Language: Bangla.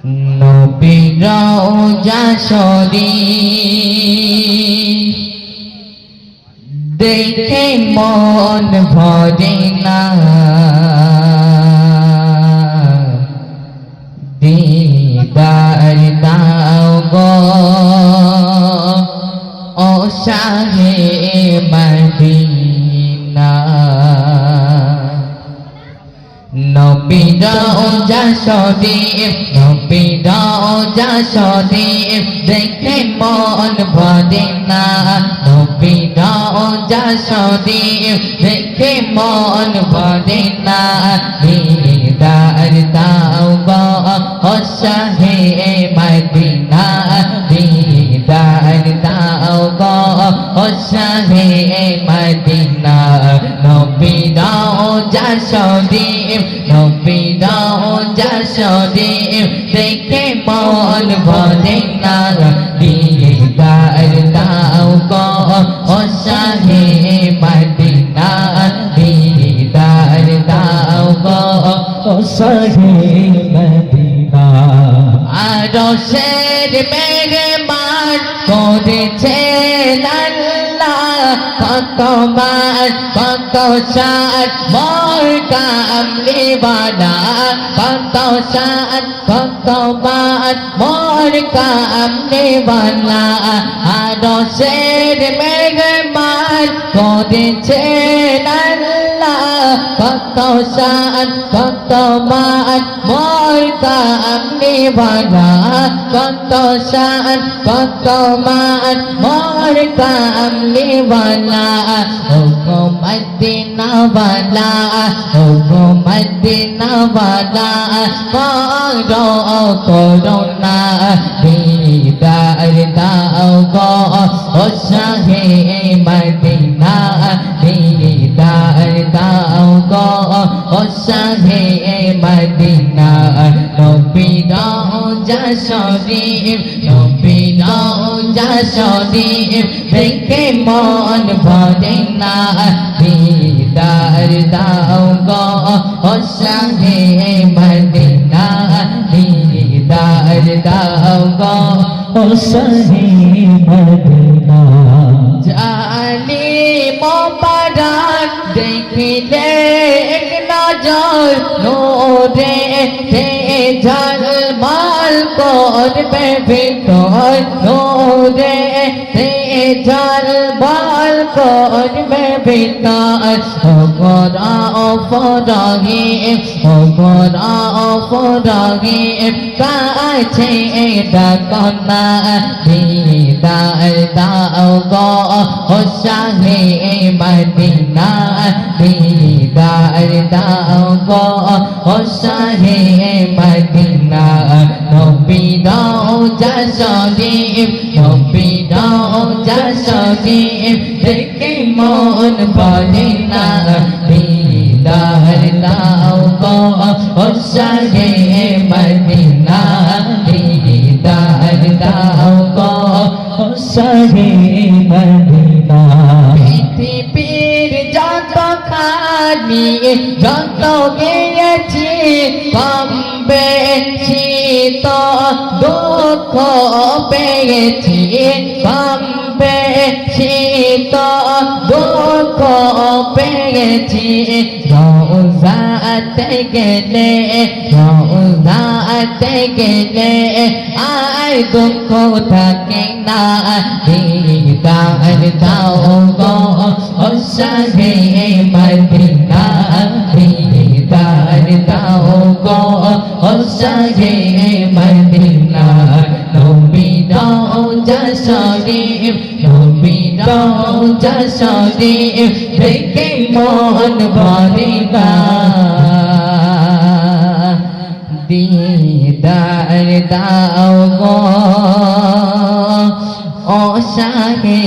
নবীর রওজা শরীফ দেখে মন ভরে না, দিদার দাও গো ও শাহে মদিনা। নবীর রওজা শরীফ, নবীর রওজা শরীফ দেখে মন ভরে না, নবীর রওজা শরীফ দেখে মন ভরে না, দিদার দাও গো ও শাহে মদিনা, দিদার দাও গো ও শাহে মদিনা। নবীর রওজা শরীফ, নবীর রওজা শরীফ দেখে মন ভরে না, দিদার দাও গো ও শাহে মদিনা, দিদার দাও গো ও শাহে মদিনা। আরশের মেহমান করেছেন আল্লাহ, কতবার কত সাত মোর কামলিওয়ালা, কত সাত কতবার মোর কামলিওয়ালা। আরশের মেহমান করেছেন আল্লাহ, কত সাত কতবার মোর কামলিওয়ালা, কত সাত কতবার মোর কামলিওয়ালা। ও গো মদিনাওয়ালা, ও গো মদিনাওয়ালা করো করুণা, দিদার দাও গো ও শাহে মদিনা, দিদার দাও গো ও শাহে মদিনা। নবীর রওজা শরীফ, নবীর রওজা শরীফ দেখে মন ভরে না, দিদার দাও গো ও শাহে মদিনা, দিদার দাও গো ও শাহে মদিনা। জানি মোবারক দেখিলে এক নজর নূরে ঝলমল করবে ভিতর, নূরে ঝলমল করবে ভিতর। ও গোরা ও ফরহিম, ও গোরা ও ফরহিম কাছে ডাকো না, দিদার দাও গো ও শাহে মদিনা, দিদার দাও গো ও শাহে মদিনা। নবীর রওজা শরীফ, নবীর রওজা শরীফ দেখে মন ভরে না, দিদার দাও গো ও শাহে মদিনা, দিদার দাও গো ও শাহে মদিনা। পৃথিবীর যত খানি যত গিয়েছি কম বেশি তো দুঃখ পেয়েছি, কম বেশি তো দুঃখ পেয়েছি। রওজাতে গেলে, রওজাতে গেলে আর দুঃখ থাকে না, দিদার দাও গো ও শাহে মদিনা, দিদার দাও গো ও শাহে মদিনা। নবীর রওজা শরীফ, নবীর রওজা শরীফ দেখে মন ভরে না, দিদার দাও গো ও শাহে